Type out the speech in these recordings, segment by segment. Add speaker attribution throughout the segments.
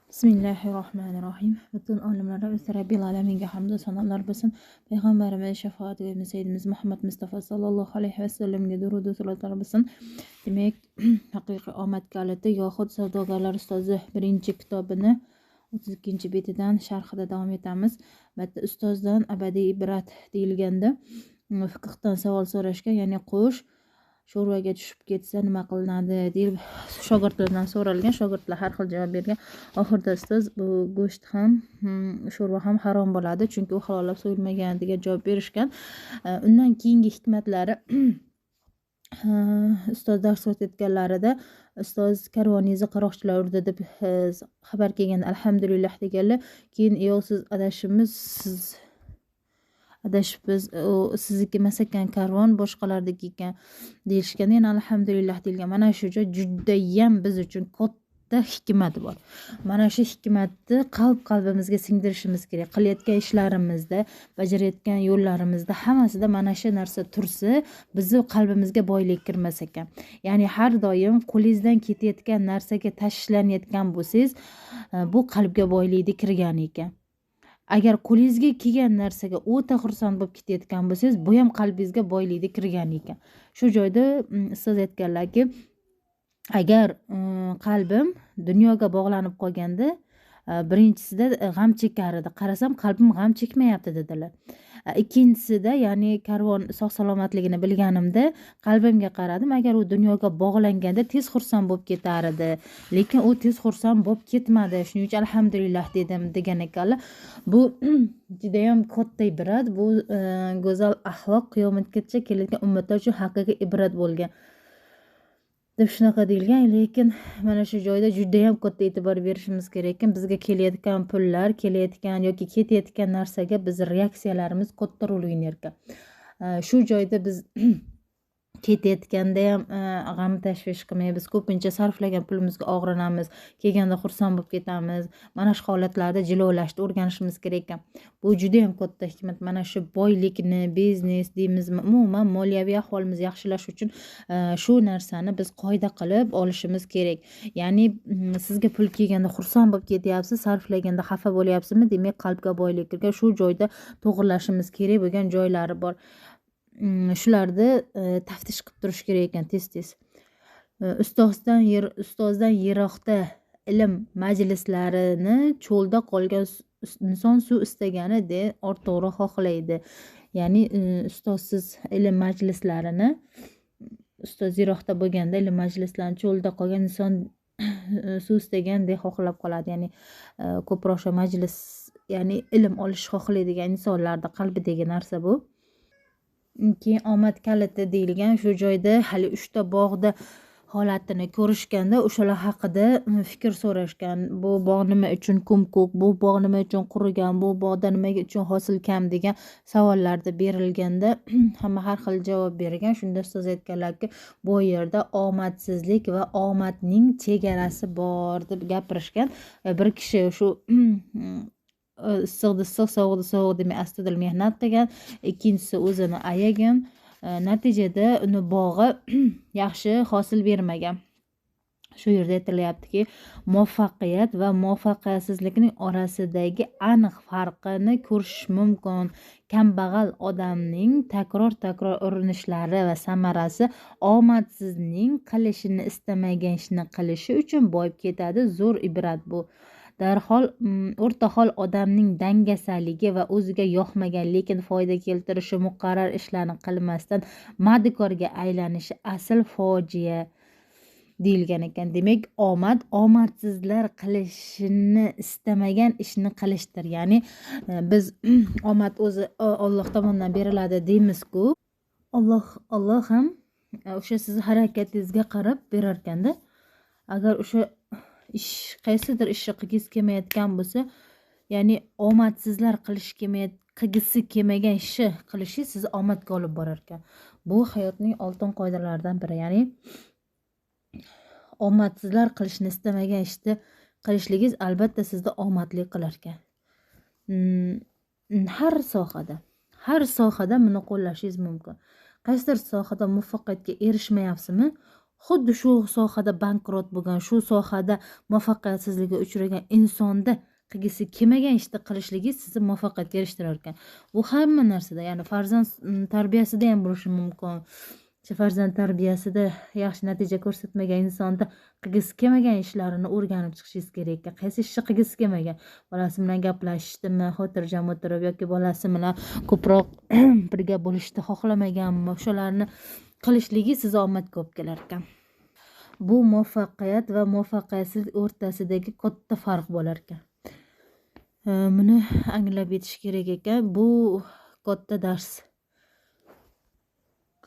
Speaker 1: Bismillahirrohmanirrohim. Butun olimlar o'zi Robbil alaminga hamd va sanolar bo'lsin. Payg'ambarimiz shafoatimiz Sayyidimiz Muhammad Mustafa sallallohu alayhi vasallamga durud va salomlar bo'lsin. Demak, haqiqiy omad kaliti yoxud savdogarlar ustozi birinchi kitobini 32-betidan sharhida davom etamiz. Bitta ustozdan abadiy ibrat deyilganda fiqhdan savol so'rashga, ya'ni qush sho'rvaga tushib ketsa nima qilinadi deb shogirdlardan so'ralgan. Shogirdlar har xil javob bergan. Oxirida ustoz bu go'sht ham sho'rva ham harom bo'ladi, chunki u halollab so'yilmagan degan javob berishgan. Undan keyingi hikmatlari ustoz dars o'tayotganlarida ustoz karvoningizni qaroqchilar urdi deb xabar kelgan. Alhamdulillah deganlar. Keyin yo'q, siz adashibmiz, sizniki emas ekan karvon, boshqalardagi ekan deyishgan. Yana alhamdulillah deyilgan. Mana shu joy judayam biz uchun katta hikmat bor. Mana shu hikmatni qalbimizga singdirishimiz kerak. Qilayotgan ishlarimizda, bajarayotgan yo'llarimizda hammasida mana shu narsa tursa, bizni qalbimizga boylik kirmas ekan. Ya'ni har doim qo'lingizdan ketayotgan narsaga tashlanayotgan bo'lsangiz, bu qalbga boylikni kirgan ekan. Agar qo'lingizga kelgan narsaga o'ta xursand bo'lib ketayotgan bo'lsangiz, bu ham qalbingizga boylikni kirgan ekan. Shu joyda ustoz aytganlarki, agar qalbim dunyoga bog'lanib qolganda, birinchisida g'am chekar edi. Qarasam qalbim g'am chekmayapti dedilar. Ikkinchisida, ya'ni karvon sog' salomatligini bilganimda qalbimga qaradim. Agar u dunyoga bog'langanda tez xursand bo'lib ketar edi, lekin u tez xursand bo'lib ketmadi. Shuning uchun alhamdulillah dedim degan ekanlar. Bu juda ham katta ibrat. Bu go'zal axloq qiyomatgacha keladigan ummatlar uchun haqiqiy ibrat bo'lgan deb shunaqa deyilgan. Lekin mana shu joyda juda ham katta e'tibor berishimiz kerak ekan. Bizga kelayotgan pullar, kelayotgan yoki ketayotgan narsaga biz reaksiyalarimiz katta rol o'ynar ekan. Shu joyda biz ketayotganda ham g'am tashvish qilmaymiz. Ko'pincha sarflagan pulimizga og'rinamiz, kelganda xursand bo'lib ketamiz. Mana shu holatlarda jilovlashni o'rganishimiz kerak ekan. Bu juda ham katta hikmat. Mana shu boylikni, biznes deymizmi, umuman moliyaviy ahvolimizni yaxshilash uchun shu narsani biz qoida qilib olishimiz kerak. Ya'ni sizga pul kelganda xursand bo'lib ketyapsiz, sarflaganda xafa bo'lyapsizmi, demak qalbga boylik kirgan. Shu joyda to'g'rilashimiz kerak bo'lgan joylari bor. Shularni taftish qilib turish kerak ekan tez-tez. Ustozdan yiroqda ilm majlislarini cho'lda qolgan inson suv istaganida ortiqroq xohlaydi. Ya'ni ustozsiz ilm majlislarini, ustoz yiroqda bo'lganda ilm majlislarini cho'lda qolgan inson suv istagandek xohlab qoladi. Ya'ni ko'proq shu majlis, ya'ni ilm olish xohlaydigan insonlarda qalbidagi narsa bu. Keyin omad kaliti deyilgan. Shu joyda hali 3 ta bog'da holatini ko'rishganda o'shalar haqida fikr so'rashgan. Bu bog' nima uchun ko'm-ko'k, bu bog' nima uchun qurigan, bu bog'da nima uchun hosil kam degan savollarda berilganda hamma har xil javob bergan. Shunda ustoz aytganlarki, bu yerda omadsizlik va omadning chegarasi bor deb gapirishgan. Bir kishi shu issiqda issiq, sovuqda sovuq demay astoydil mehnat qilgan. Ikkinchisi o'zini ayagan. Natijada uni bog'i yaxshi hosil bermagan. Shu yerda aytilyaptiki, muvaffaqiyat va muvaffaqiyatsizlikning orasidagi aniq farqini ko'rish mumkin. Kambag'al odamning takror urinishlari va samarasi omadsizning qilishini istamagan ishni qilishi uchun boyib ketadi. Zo'r ibrat bu. Darhol o'rta hol odamning dangasaligi va o'ziga yoqmagan lekin foyda keltirishi muqarrar ishlarni qilmasdan madikorga aylanishi asl fojia deyilgan ekan. Demak, omadsizlar qilishini istamagan ishni qilishdir. Ya'ni biz omad o'zi Alloh tomonidan beriladi deymiz-ku. Alloh ham o'sha sizni harakatingizga qarab berar ekanda. Agar o'sha qaysidir ishni qilgisi kelmayotgan bo'lsa, ya'ni omadsizlar qilgisi kelmagan ishni qilishingiz sizni omadga olib borar ekan. Bu hayotning oltin qoidalaridan biri. Ya'ni omadsizlar qilishni istamagan ishni qilishligingiz albatta sizni omadli qilar ekan. Har sohada buni qo'llashingiz mumkin. Qaysidir sohada muvaffaqiyatga erishmayapsizmi? xuddi shu sohada bankrot bo'lgan, shu sohada muvaffaqiyatsizlikka uchragan insonda qilgisi kelmagan ishni qilishligi sizni muvaffaqiyatga erishtirar ekan. Bu hamma narsada, ya'ni farzand tarbiyasida ham bo'lishi mumkin. Farzand tarbiyasida yaxshi natija ko'rsatmagan insonda qilgisi kelmagan ishlarini o'rganib chiqishingiz kerak ekan. Qaysi ishni qilgisi kelmagan, bolasi bilan gaplashishdimi, xotirjam o'tirib yoki bolasi bilan ko'proq birga bo'lishni xohlamaganmi, o'shalarni qilishligi sizga omadga olib kelar ekan. Bu muvaffaqiyat va muvaffaqiyatsizlik o'rtasidagi katta farq bo'lar ekan. Buni anglab yetish kerak ekan. Bu katta dars.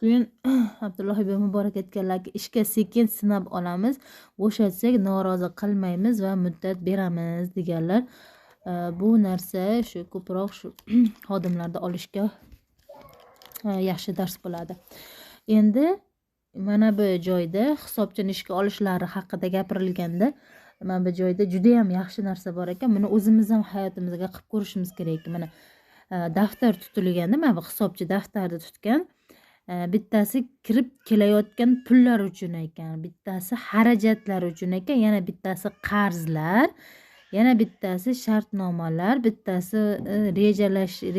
Speaker 1: Keyin Abdulloh ibn Muborak aytganlarki, ishga sekin sinab olamiz, bo'shatsak norozi qilmaymiz va muddat beramiz deganlar. Bu narsa shu ko'proq shu xodimlarda olishga yaxshi dars bo'ladi. Endi mana bu joyda hisobchini ishga olishlari haqida gapirilganda, mana bu joyda juda ham yaxshi narsa bor ekan. Buni o'zimiz ham hayotimizga qilib ko'rishimiz kerak. Mana daftar tutilganda, mana bu hisobchi daftarni tutgan. Bittasi kirib kelayotgan pullar uchun ekan, bittasi xarajatlar uchun ekan, yana bittasi qarzlar, yana bittasi shartnomalar, bittasi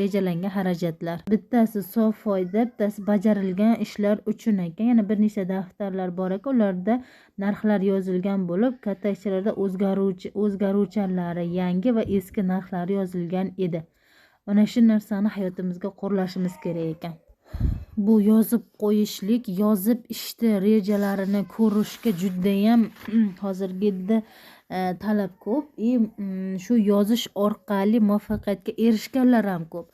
Speaker 1: rejalangan xarajatlar, bittasi sof foyda, bittasi bajarilgan ishlar uchun ekan. Yana bir nechta daftarlar bor ekan, ularda narxlar yozilgan bo'lib, katta kichiklarda o'zgaruvchanlari, yangi va eski narxlari yozilgan edi. Mana shu narsani hayotimizga qo'llashimiz kerak ekan. Bu yozib qo'yishlik, yozib ishni rejalarini ko'rishga juda ham hozirgida talab ko'p. Shu yozish orqali muvaffaqiyatga erishganlar ham ko'p.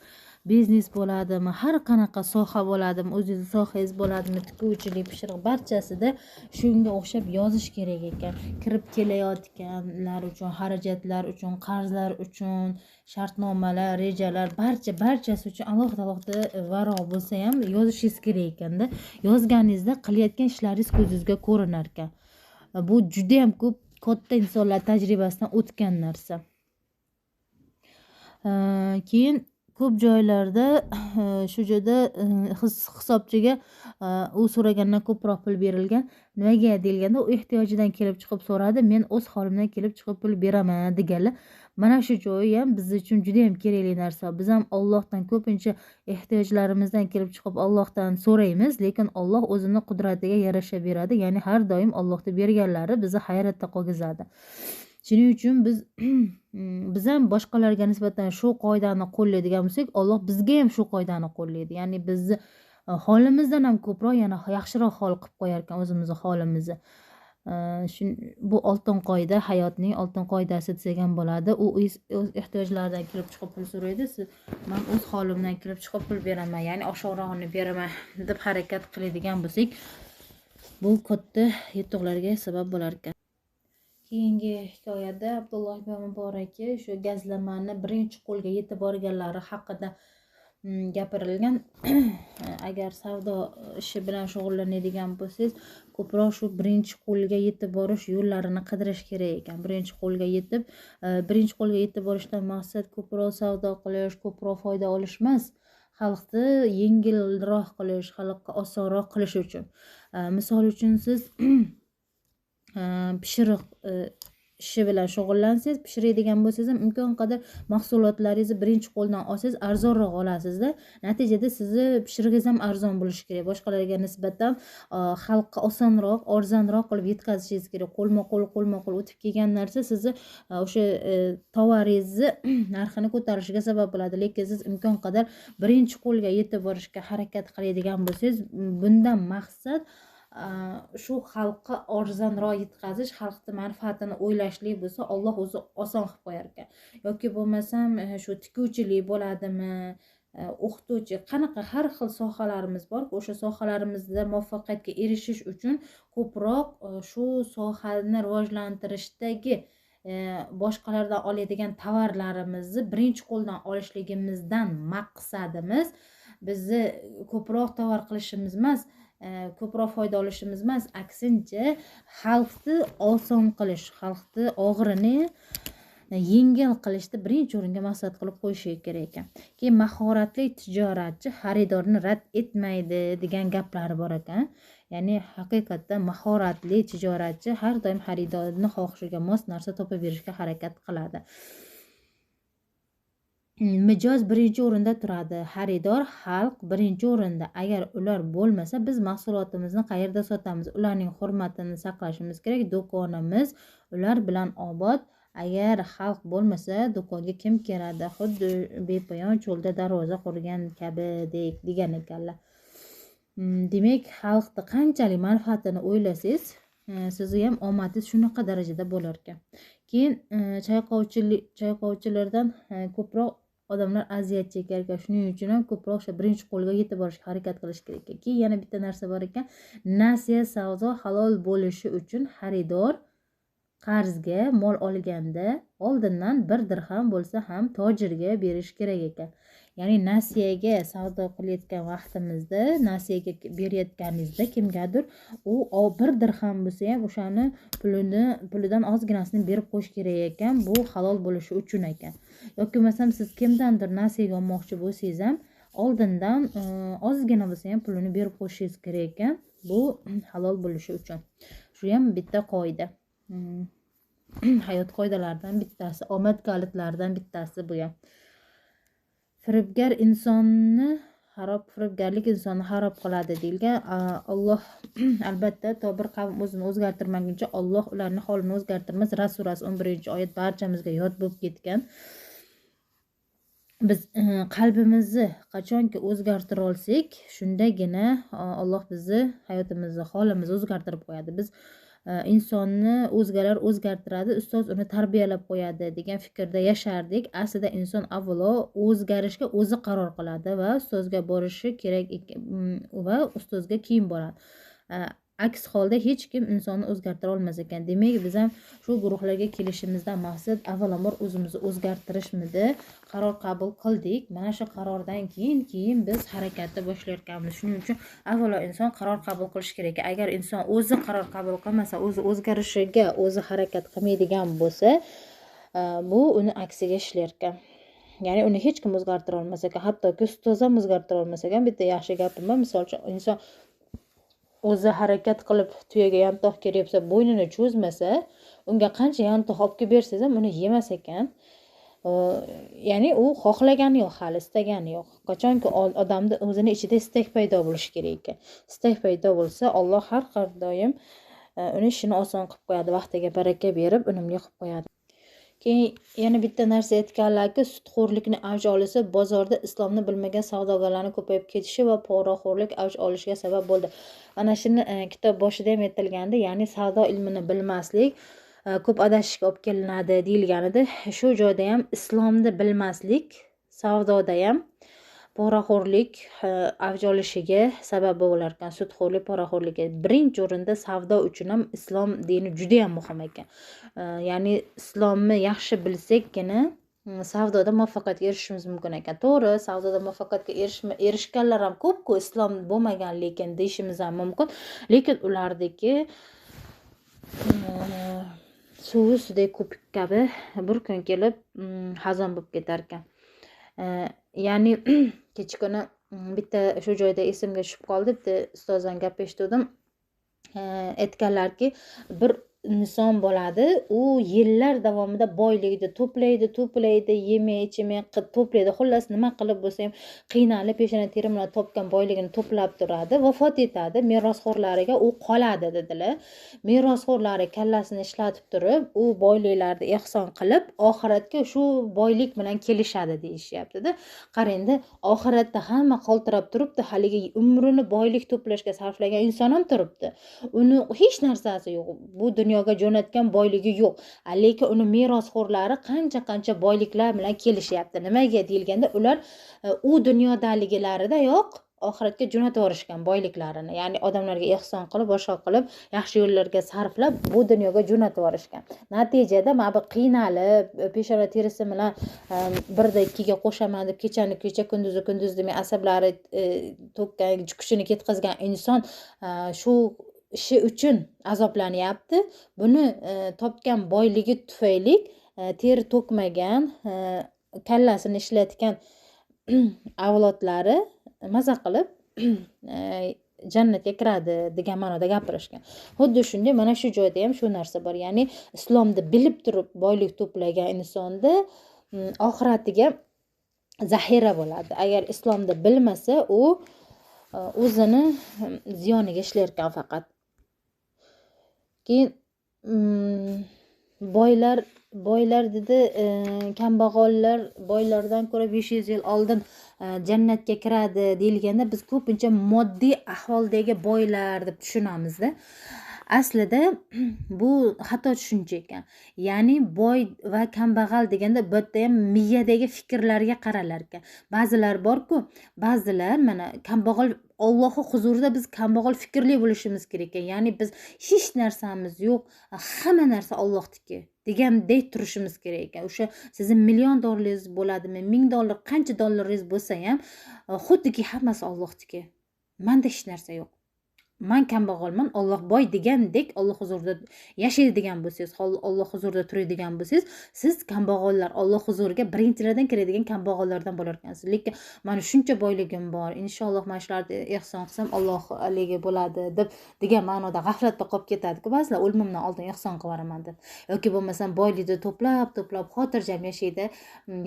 Speaker 1: Biznes bo'ladimi, har qanaqa soha bo'ladimi, o'zingiz sohangiz bo'ladimi, tikuvchilik, pishiriq, barchasida shunga o'xshab yozish kerak ekan. Kirib kelayotganlar uchun, xarajatlar uchun, qarzlar uchun, shartnomalar, rejalar, barchasi uchun alohida varoq bo'lsa ham yozishingiz kerak ekanda. Yozganingizda qilayotgan ishlaringiz ko'zingizga ko'rinar ekan. Bu juda ham ko'p katta insonlar tajribasidan o'tgan narsa. Keyin ko'p joylarda shu joyda hisobchiga u so'ragandan ko'proq pul berilgan. Nimaga deyilganda, u ehtiyojidan kelib chiqib so'radi, men o'z holimdan kelib chiqib pul beraman deganlar. Mana shu joyi ham biz uchun juda ham kerakli narsa. Biz ham Allohdan ko'pincha ehtiyojlarimizdan kelib chiqib Allohdan so'raymiz, lekin Alloh o'zining qudratiga yarasha beradi. Ya'ni har doim Allohning berganlari bizni hayratda qolgizadi. Shuning uchun biz ham boshqalarga nisbatan shu qoidani qo'llaydigan bo'lsak, Alloh bizga ham shu qoidani qo'llaydi. Ya'ni bizni holimizdan ham ko'proq yana yaxshiroq hol qilib qo'yar ekan o'zimizning holimizni. Bu oltin qoida, hayotning oltin qoidasi desak ham bo'ladi. U o'z ehtiyojlaridan kelib chiqib pul so'raydi, men o'z holimdan kelib chiqib pul beraman, ya'ni oshiqrog'ini beraman deb harakat qiladigan bo'lsak, bu katta yutuqlarga sabab bo'lar ekan. Keyingi hikoyada Abdulloh ibn Muborakki shu gazlamani birinchi qo'lga yetib borganlari haqida gapirilgan. Agar savdo ishi bilan shug'ullanadigan bo'lsangiz, ko'proq shu birinchi qo'lga yetib borish yo'llarini qidirish kerak ekan. Birinchi qo'lga yetib borishdan maqsad ko'proq savdo qilish, ko'proq foyda olish emas, xalqni yengilroq qilish, xalqqa osonroq qilish uchun. Misol uchun siz pishiriq ishi bilan shug'ullansangiz, pishiradigan bo'lsangiz ham imkon qadar mahsulotlaringizni birinchi qo'ldan olsangiz arzonroq olasizda. Natijada sizni pishirig'ingiz ham arzon bo'lishi kerak. Boshqalarga nisbatan xalqqa osonroq, arzonroq qilib yetkazishingiz kerak. Qo'lma-qo'l o'tib kelgan narsa sizni o'sha tovaringizni narxini ko'tarishiga sabab bo'ladi. Lekin siz imkon qadar birinchi qo'lga yetib borishga harakat qiladigan bo'lsangiz, bundan maqsad shu xalqqa arzonroq yetkazish, xalqning manfaatini o'ylashlik bo'lsa, Alloh o'zi oson qilib qo'yar ekan. Yoki bo'lmasam shu tikuvchilik bo'ladimi, o'qituvchi, qanaqa har xil sohalarimiz bor. O'sha sohalarimizda muvaffaqiyatga erishish uchun ko'proq shu sohani rivojlantirishdagi boshqalardan oladigan tovarlarimizni birinchi qo'ldan olishligimizdan maqsadimiz bizni ko'proq tovar qilishimiz emas, ko'proq foyda olishimiz emas, aksincha xalqni oson qilish, xalqni og'irini yengil qilishni birinchi o'ringa maqsad qilib qo'yishi kerak ekan. Keyin mahoratli tijoratchi xaridorni rad etmaydi degan gaplari bor ekan. Ya'ni haqiqatdan mahoratli tijoratchi har doim xaridorni xohishiga mos narsa topib berishga harakat qiladi. Mijoz birinchi o'rinda turadi, xaridor, xalq birinchi o'rinda. Agar ular bo'lmasa, biz mahsulotimizni qayerda sotamiz? Ularning hurmatini saqlashimiz kerak. Do'konimiz ular bilan obod. Agar xalq bo'lmasa, do'konga kim keladi? Xuddi bepoyon cho'lda darvoza qurgan kabi degan ekanlar. Demak, xalqni qanchalik manfaatini o'ylasangiz, sizni ham omadingiz shunaqa darajada bo'lar ekan. Keyin chayqovchilardan ko'proq odamlar aziyat chekar ekan. Shuning uchun ham ko'proq o'sha birinchi qo'lga yetib borishga harakat qilish kerak ekan. Keyin yana bitta narsa bor ekan. Nasiya savdo halol bo'lishi uchun xaridor qarzga mol olganda oldindan 1 dirham bo'lsa ham tojirga berish kerak ekan. Ya'ni nasiyaga savdo qilayotgan vaqtimizda, nasiyaga berayotganingizda kimgadir u 1 dirham bo'lsa ham o'shani pulidan ozginasini berib qo'yish kerak ekan. Bu halol bo'lishi uchun ekan. Yoki bo'lmasam siz kimdandir nasiyaga olmoqchi bo'lsangiz ham oldindan ozgina bo'lsa ham pulini berib qo'yishingiz kerak ekan. Bu halol bo'lishi uchun. Shu ham bitta qoida. Hayot qoidalaridan bittasi, omad kalitlaridan bittasi bu ham. Firibgarlik insonni xarob qiladi deyilgan. Alloh albatta to bir qavm o'zini o'zgartirmaguncha Alloh ularning holini o'zgartirmas. Ras surasi 11-oyat barchamizga yod bo'lib ketgan. Biz qalbimizni qachonki o'zgartira olsak, shundagina Alloh bizni hayotimizni, holimizni o'zgartirib qo'yadi. Biz insonni o'zgalar o'zgartiradi, ustoz uni tarbiyalab qo'yadi degan fikrda yashardik. Aslida inson avvalo o'zgarishga o'zi qaror qiladi va ustozga borishi kerak va ustozga keyin boradi. Aks holda hech kim insonni o'zgartira olmas ekan. Demak, biz ham shu guruhlarga kelishimizdan maqsad avvalambor o'zimizni o'zgartirishmidi, qaror qabul qildik. Mana shu qarordan keyin biz harakatni boshlayotganmiz. Shuning uchun avvalo inson qaror qabul qilish kerak. Agar inson o'zi qaror qabul qilmasa, o'zi o'zgarishiga o'zi harakat qilmaydigan bo'lsa, bu uni aksiga ishlar ekan. Ya'ni uni hech kim o'zgartira olmas ekan. Hattoki ustoz ham o'zgartira olmas ekan. Bitta yaxshi gapim bor. Misol uchun inson o'zi harakat qilib tuyaga yantoq keryapsa, bo'ynini cho'zmasa, unga qancha yantoq olib kelib bersangiz ham uni yemas ekan. Ya'ni u xohlagani yo'q, hali istagani yo'q. Qachonki odamda o'zini ichida istak paydo bo'lishi kerak ekan. Istak paydo bo'lsa, Alloh har doim uni ishini oson qilib qo'yadi, vaqtiga baraka berib, unumli qilib qo'yadi. Keyin yana bitta narsa aytganlarki, sudxo'rlikni avj olsa, bozorda islomni bilmagan savdogarlarning ko'payib ketishi va poraxo'rlik avj olishiga sabab bo'ldi. Mana shuni kitob boshida ham aytilgandi, ya'ni savdo ilmini bilmaslik ko'p adashishga olib kelinadi deyilganida, shu joyda ham islomni bilmaslik savdoda ham poraxo'rlik avj olishiga sabab bo'lar ekan. Sudxo'rlik, poraxo'rlikka birinchi o'rinda savdo uchun ham islom dini juda ham muhim ekan. Ya'ni islomni yaxshi bilsakgina savdoda muvaffaqiyatga erishishimiz mumkin ekan. To'g'ri, savdoda muvaffaqiyatga erishganlar ham ko'p-ku, islom bo'lmagan lekin deyishimiz ham mumkin. Lekin ulardagi suvi sudek ko'pik kabi bir kun kelib xazon bo'lib ketar ekan. Ya'ni kechqurun bitta shu joyda esimga tushib qoldi, bitta ustozdan gap eshitdim. Aytganlarki, bir inson bo'ladi, u yillar davomida boylikni to'playdi, yemay ichmay to'playdi. Xullas nima qilib bo'lsa ham qiynalib peshona teri bilan topgan boyligini to'plab turadi, vafot etadi, merosxo'rlariga u qoladi dedilar. Merosxo'rlari kallasini ishlatib turib, u boyliklarni ehson qilib, oxiratga shu boylik bilan kelishadi deyishyapti-da. Qarangda, oxiratda hamma qoltirib turibdi, haligi umrini boylik to'plashga sarflagan inson ham turibdi. Uni hech narsasi yo'q. Bu dunyoga jo'natgan boyligi yo'q. Lekin uni merosxo'rlari qancha boyliklar bilan kelishyapti. Nimaga deyilganda, ular u dunyodaligilarida yo'q, oxiratga jo'natib yorishgan boyliklarini. Ya'ni odamlarga ehson qilib, boshqa qilib, yaxshi yo'llarga sarflab, bu dunyoga jo'natib yorishgan. Natijada mana bu qiynalib, peshona terisi bilan birda ikkiga qo'shaman deb kechani kecha, kunduzni kunduz demay asablari to'kkan, kuchini ketkazgan inson shu ishi uchun azoblanyapti. Buni topgan boyligi tufayli teri to'kmagan, kallasini ishlatgan avlodlari maza qilib jannatga kiradi degan ma'noda gapirishgan. Xuddi shunday mana shu joyda ham shu narsa bor. Ya'ni islomni bilib turib boylik to'plagan insonda oxiratiga zaxira bo'ladi. Agar islomni bilmasa, u o'zini ziyoniga ishlar ekan faqat. Keyin boylar dedi, kambag'allar boylardan ko'ra 500 yil oldin jannatga kiradi deyilganda biz ko'pincha moddiy ahvoldagi boylar deb tushunamizda. Aslida bu xato tushuncha ekan. Ya'ni boy va kambag'al deganda bu yerda ham miyadagi fikrlarga qaralar ekan. Ba'zilar bor-ku, ba'zilar mana kambag'al Allohning huzurida biz kambag'al fikrli bo'lishimiz kerak ekan. Ya'ni biz hech narsamiz yo'q, hamma narsa Allohniki degandek turishimiz kerak ekan. O'sha sizning $1,000,000 bo'ladimi, $1,000, qancha dollaringiz bo'lsa ham, xuddiki hammasi Allohniki. Menda hech narsa yo'q. Men kambag'alman, Alloh boy degandek Alloh huzurida yashaydigan bo'lsangiz, Alloh huzurida turadigan bo'lsangiz, siz kambag'allar Alloh huzuriga birinchilardan kiradigan kambag'allardan bo'lar ekansiz. Lekin mana shuncha boyligim bor, inshaalloh mana shularni ehson qilsam Alloh aligi bo'ladi deb degan ma'noda g'aflatda qolib ketadi-ku ba'zilar, o'limimdan oldin ehson qilaraman deb. Yoki bo'lmasam boylikni to'plab xotirjam yashaydi.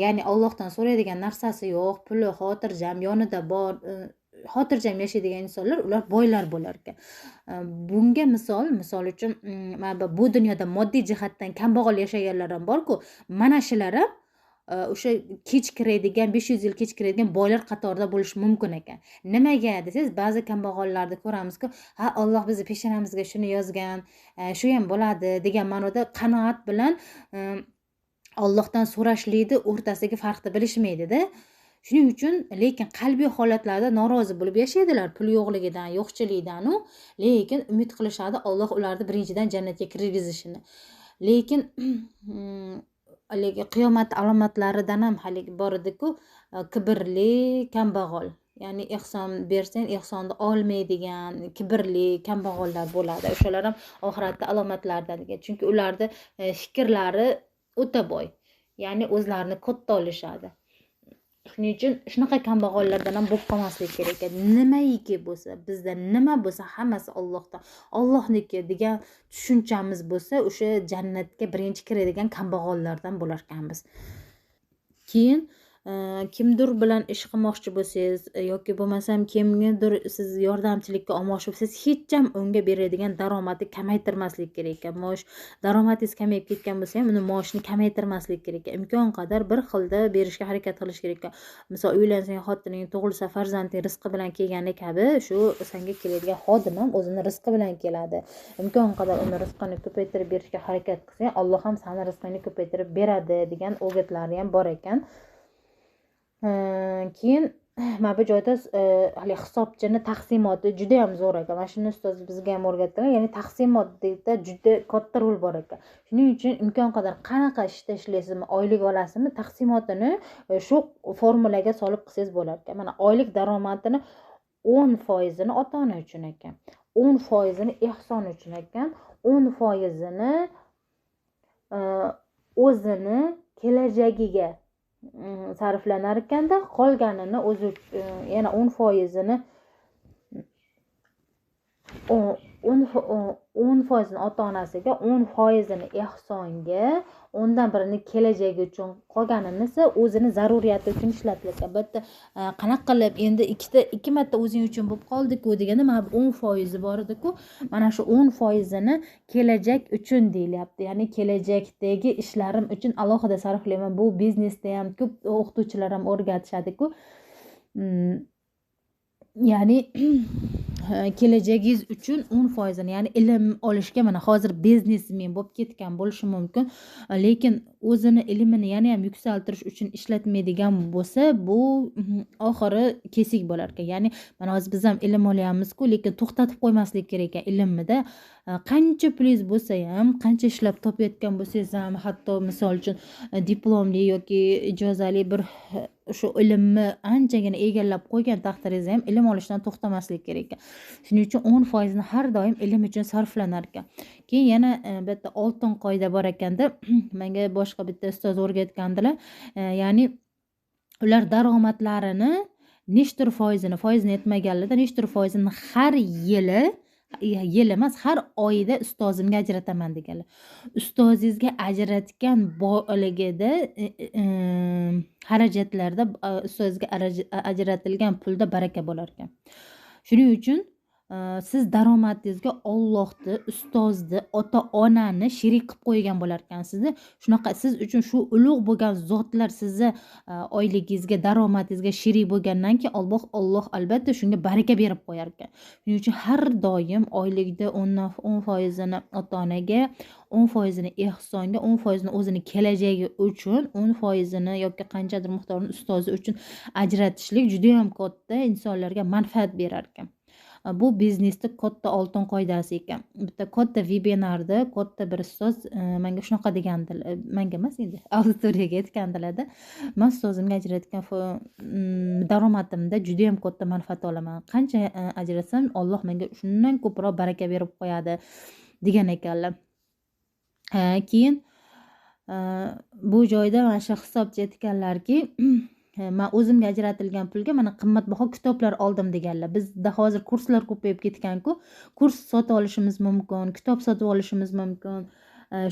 Speaker 1: Ya'ni Allohdan so'raydigan narsasi yo'q, puli xotirjam yonida bor, xotirjam yashaydigan insonlar, ular boylar bo'lar ekan. Bunga misol uchun bu dunyoda moddiy jihatdan kambag'al yashaganlar ham bor-ku, mana shular ham o'sha kech kiradigan 500 yil kech kiradigan boylar qatorida bo'lishi mumkin ekan. Nimaga desangiz, ba'zi kambag'allarni ko'ramizku, ha Alloh bizni peshonamizga shuni yozgan, shu ham bo'ladi degan ma'noda qanoat bilan Allohdan so'rashlikni o'rtasidagi farqni bilishmaydi-da. Shuning uchun lekin qalbiy holatlarda norozi bo'lib yashaydilar, pul yo'qligidan, yo'qchilikdan, lekin umid qilishadi Alloh ularni birinchidan jannatga kirgizishini. Lekin haligi qiyomat alomatlaridan ham haligi bor edi-ku, kibrli, kambag'al. Ya'ni ehson bersang, ehsonni olmaydigan, kibrli, kambag'allar bo'ladi. O'shalar ham oxiratda alomatlaridan degan. Chunki ularning fikrlari o'ta boy. Ya'ni o'zlarini katta olishadi. Shuning uchun shunaqa kambag'allardan ham bo'lib qolmaslik kerak ekan. Nimaiki bo'lsa, bizda nima bo'lsa hammasi Allohdan, Allohniki degan tushunchamiz bo'lsa, o'sha jannatga birinchi kiradigan kambag'allardan bo'lar ekanmiz. Keyin kimdir bilan ish qilmoqchi bo'lsangiz yoki bo'lmasam kimnidir siz yordamchilikka olmoqchi bo'lsangiz, hech ham unga beradigan daromadni kamaytirmaslik kerak ekan. Daromadingiz kamayib ketgan bo'lsa ham, uni maoshini kamaytirmaslik kerak ekan. Imkon qadar bir xilda berishga harakat qilish kerak ekan. Misol uylansang, xotining tug'ilsa, farzanding rizqi bilan kelgani kabi, shu senga keladigan xodim ham o'zini rizqi bilan keladi. Imkon qadar uni rizqini ko'paytirib berishga harakat qilsang, Alloh ham seni rizqingni ko'paytirib beradi degan o'gitlari ham bor ekan. Keyin mana bu joyda hali hisobchini taqsimoti juda ham zo'r ekan. Mana shuni ustoz bizga ham o'rgatdilar. Ya'ni taqsimotda juda katta rol bor ekan. Shuning uchun imkon qadar qanaqa ishda ishlaysizmi, oylik olasizmi, taqsimotini shu formulaga solib qilsangiz bo'lar ekan. Mana oylik daromadini 10%ni ota-ona uchun ekan. 10%ni ehson uchun ekan. 10%ni o'zini kelajagiga sarflanar ekanda, qolganini o'zi yana 10%ni 10%ni ota-onasiga, 10%ni ehsonga, undan birini kelajagi uchun, qolganini esa o'zini zaruriyati uchun ishlatiladi. Albatta, qanaqa qilib endi ikki marta o'zing uchun bo'lib qoldi-ku deganda mana 10% bor edi-ku. Mana shu 10%ni kelajak uchun deyilyapti. Ya'ni kelajakdagi ishlarim uchun alohida sarflayman. Bu biznesda ham ko'p o'qituvchilar ham o'rgatishadi-ku. Ya'ni kelajagingiz uchun 10%ni, ya'ni ilm olishga mana hozir biznesmen bo'lib ketgan bo'lishi mumkin, lekin o'zini ilmini yana ham yuksaltirish uchun ishlatmaydigan bo'lsa, bu oxiri kesik bo'lar ekan. Ya'ni mana hozir biz ham ilm olyapmiz-ku, lekin to'xtatib qo'ymaslik kerak ekan ilmida. Qancha pulingiz bo'lsa ham, qancha ishlab topayotgan bo'lsangiz ham, hatto misol uchun diplomli yoki ijozali bir shu ilmni anchagina egallab qo'ygan taqdiringizda ham ilm olishdan to'xtamaslik kerak ekan. Shuning uchun 10% har doim ilm uchun sarflanar ekan. Keyin yana bitta oltin qoida bor ekanda, menga boshqa bitta ustoz o'rgatgandilar. Ya'ni ular daromadlarini nechtir foizini aytmaganlarda nechtir foizini har yili emas, har oyida ustozimga ajrataman deganlar. Ustozingizga ajratgan boyligida xarajatlarda ustozga ajratilgan pulda baraka bo'lar ekan. Shuning uchun siz daromadingizga Allohni, ustozni, ota-onani sherik qilib qo'ygan bo'lar ekansiz. Shunaqa siz uchun shu ulug' bo'lgan zotlar sizni oyligingizga, daromadingizga sherik bo'lgandan keyin Alloh albatta shunga baraka berib qo'yar ekan. Shuning uchun har doim oylikda 10% ota-onaga, 10% ehsonga, 10% o'zini kelajagi uchun, 10% yoki qanchadir miqdorni ustozi uchun ajratishlik juda ham katta insonlarga manfaat berar ekan. Bu biznesda katta oltin qoidasi ekan. Bitta katta webinarda katta bir ustoz menga shunaqa degandilar. Menga emas endi, auditoriyaga aytgandilar-da. Men ustozimga ajratgan daromadimda juda ham katta manfaat olaman. Qancha ajratsam Alloh menga shundan ko'proq baraka berib qo'yadi degan ekanlar. Keyin bu joyda mana shu hisobchi aytganlarki, men o'zimga ajratilgan pulga mana qimmatbaho kitoblar oldim deganlar. Bizda hozir kurslar ko'payib ketgan-ku, kurs sotib olishimiz mumkin, kitob sotib olishimiz mumkin.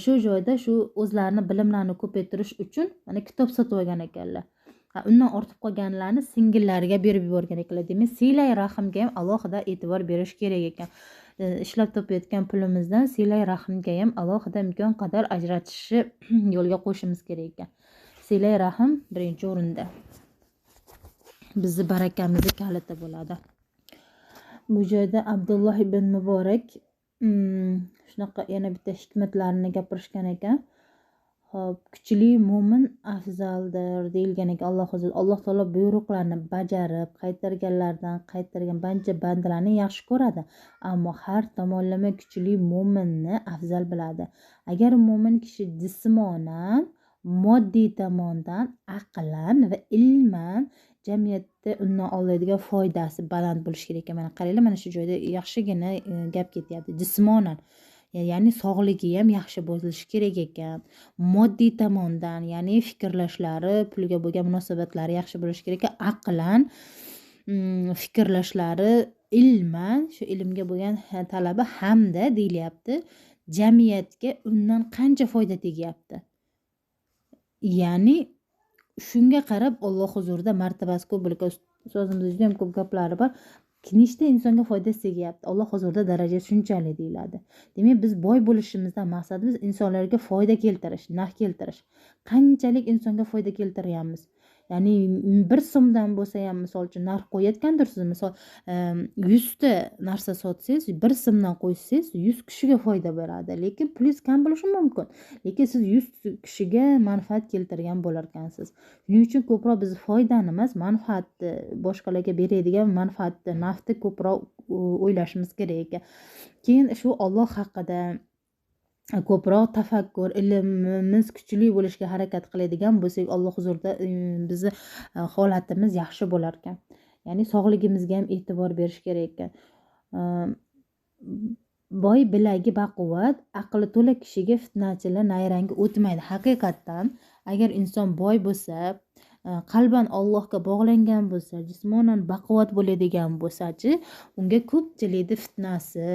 Speaker 1: Shu joyda shu o'zlarini bilimlarini ko'paytirish uchun mana kitob sotib olgan ekanlar. Undan ortib qolganlarni singillariga berib yuborgan ekanlar. Demak, silay rahmga ham alohida e'tibor berish kerak ekan. Ishlab topayotgan pulimizdan silay rahmga ham alohida imkon qadar ajratishni yo'lga qo'yishimiz kerak ekan. Silay rahm birinchi o'rinda. Bizni barakamizni kaliti bo'ladi. Bu joyda Abdulloh ibn Muborak shunaqa yana bitta hikmatlarini gapirishgan ekan. Xo'p, kuchli mo'min afzaldir deyilgan ekan. Alloh taolo buyruqlarni bajarib, qaytarganlardan qaytargan barcha bandalarni yaxshi ko'radi, ammo har tomonlama kuchli mo'minni afzal biladi. Agar mo'min kishi jismonan, moddiy tomondan, aqlan va ilman jamiyatda undan oladigan foydasi baland bo'lishi kerak ekan. Mana qaranglar, mana shu joyda yaxshigina gap ketyapti. Jismonan, ya'ni sog'ligi ham yaxshi bo'lishi kerak ekan. Moddiy tomondan, ya'ni fikrlashlari, pulga bo'lgan munosabatlari yaxshi bo'lishi kerak ekan. Aqlan fikrlashlari, ilman, shu ilmga bo'lgan talabi hamda deyilyapti, jamiyatga undan qancha foyda tegyapti. Ya'ni shunga qarab Alloh huzurida martabasi ko'p bo'lgan ustozimizda juda ham ko'p gaplari bor. Nechta insonga foydasi tegyapti, Alloh huzurida daraja shunchalik deyiladi. Demak, biz boy bo'lishimizdan maqsadimiz insonlarga foyda keltirish, naf keltirish. Qanchalik insonga foyda keltiryapmiz? Ya'ni 1 so'mdan bo'lsa ham misol uchun narx qo'yayotgandirsiz. Misol 100 ta narsa sotsangiz, 1 so'mdan qo'ysangiz 100 kishiga foyda beradi. Lekin pulingiz kam bo'lishi mumkin. Lekin siz 100 kishiga manfaat keltirgan bo'lar ekansiz. Shuning uchun ko'proq biz foydani emas, manfaatni, boshqalarga beradigan manfaatni, nafni ko'proq o'ylashimiz kerak ekan. Keyin shu Alloh haqida ko'proq tafakkur, ilmimiz kuchli bo'lishga harakat qiladigan bo'lsak, Alloh huzurida bizni holatimiz yaxshi bo'lar ekan. Ya'ni sog'ligimizga ham e'tibor berish kerak ekan. Boy bilagi baquvvat, aqli to'la kishiga fitnachilar nayrangi o'tmaydi. Haqiqatdan, agar inson boy bo'lsa, qalban Allohga bog'langan bo'lsa, jismonan baquvvat bo'ladigan bo'lsa-chi, unga ko'pchilikni fitnasi,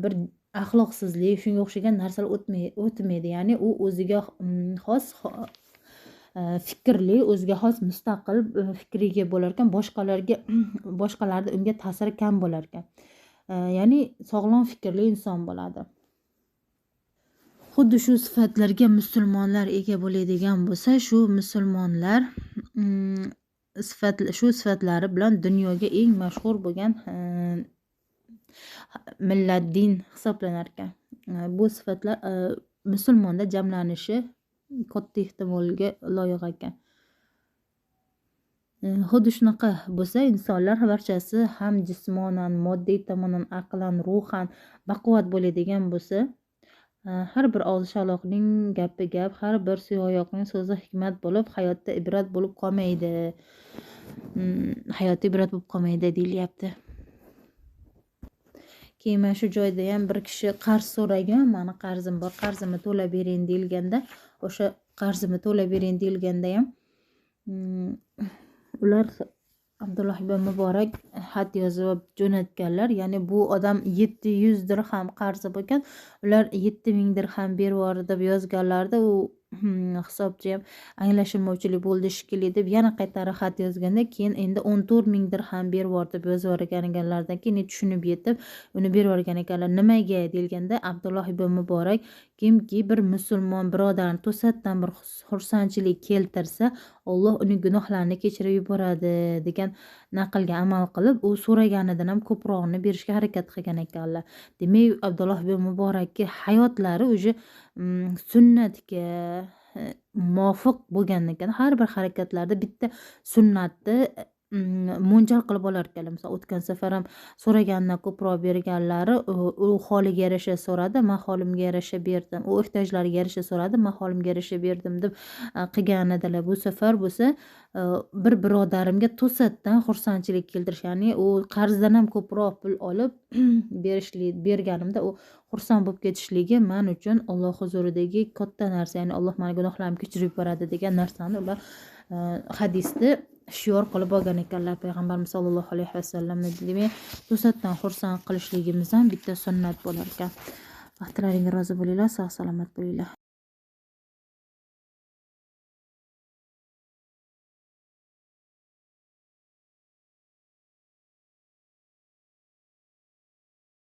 Speaker 1: bir axloqsizlik, shunga o'xshagan narsalar o'tmaydi. Ya'ni u o'ziga xos fikrli, o'ziga xos mustaqil fikriga bo'lar ekan, boshqalarga unga ta'siri kam bo'lar ekan. Ya'ni sog'lom fikrli inson bo'ladi. Xuddi shu sifatlarga musulmonlar ega bo'ladigan bo'lsa, shu musulmonlar shu sifatlari bilan dunyoga eng mashhur bo'lgan millat, din hisoblanar ekan. Bu sifatlar musulmonda jamlanishi katta ehtimolga loyiq ekan. Xuddi shunaqa bo'lsa, insonlar barchasi ham jismonan, moddiy tomondan, aqlan, ruhan baquvvat bo'ladigan bo'lsa, har bir og'zi gapi gap, har bir suyoyoqning so'zi hikmat bo'lib, hayotda ibrat bo'lib qolmaydi. Hayotda ibrat bo'lib qolmaydi deyilyapti. Keyin mana shu joyda ham bir kishi qarz so'ragan, mani qarzim bor, qarzimni to'lab bering deyilganda, o'sha qarzimni to'lab bering deyilganda ham ular Abdulloh ibn Muborak xat yozib jo'natganlar. Ya'ni bu odam 700 dirham qarzi bo'lgan, ular 7000 dirham berib yubordi deb yozganlarda, u hisobchi ham anglashilmovchilik bo'ldi shekilli deb yana qaytarib xat yozganda, keyin endi 14000 dirham berib yubordi deb yozib yuborgan ekanlardan keyin tushunib yetib uni berib yuborgan ekanlar. Nimaga deyilganda, Abdulloh ibn Muborak kimki bir musulmon birodarni to'satdan bir xursandchilik keltirsa, Alloh uning gunohlarini kechirib yuboradi degan naqlga amal qilib, u so'raganidan ham ko'proqni berishga harakat qilgan ekanlar. Demak, Abdulloh ibn Muborakka hayotlari o'sha sunnatga muvofiq bo'lgan ekan. Har bir harakatlarda bitta sunnatni mo'ljal qilib olar ekanlar. Misol o'tgan safar ham so'raganidan ko'proq berganlari, u holiga yarasha so'radi, men holimga yarasha berdim. U ehtiyojlariga yarasha so'radi, men holimga yarasha berdim deb qilgan edilar. Bu safar bo'lsa bir birodarimga to'satdan xursandchilik keltirish, ya'ni u qarzdan ham ko'proq pul olib berganimda u xursand bo'lib ketishligi men uchun Alloh huzuridagi katta narsa, ya'ni Alloh meni gunohlarimni kechirib yuboradi degan narsani ular hadisni shior qilib olgan ekanlar payg'ambarimiz sollallohu alayhi vasallamni. Demak, to'satdan xursand qilishligimiz ham bitta sunnat bo'lar ekan. Vaqtlaringga rozi bo'linglar, sog' salomat bo'linglar.